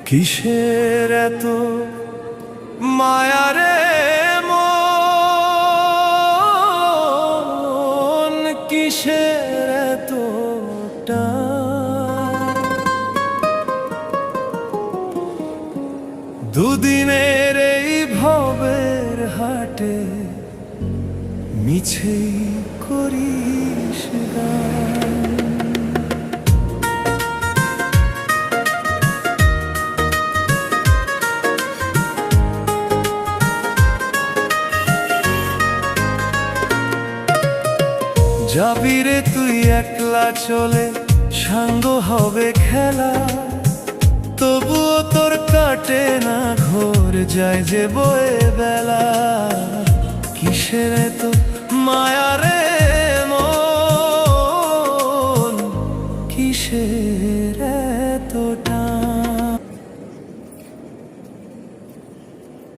কিসের এত মায়ারে মন, কিসের এত টান? দুদিনের এই ভবের হাটে মিছেই করিস গান। যাবি রে তুই একলা চলে, সাঙ্গ হবে খেলা, তবুও তোর কাটে না ঘোর, যায় যে বয়ে বেলা। কিসের এত মায়া রে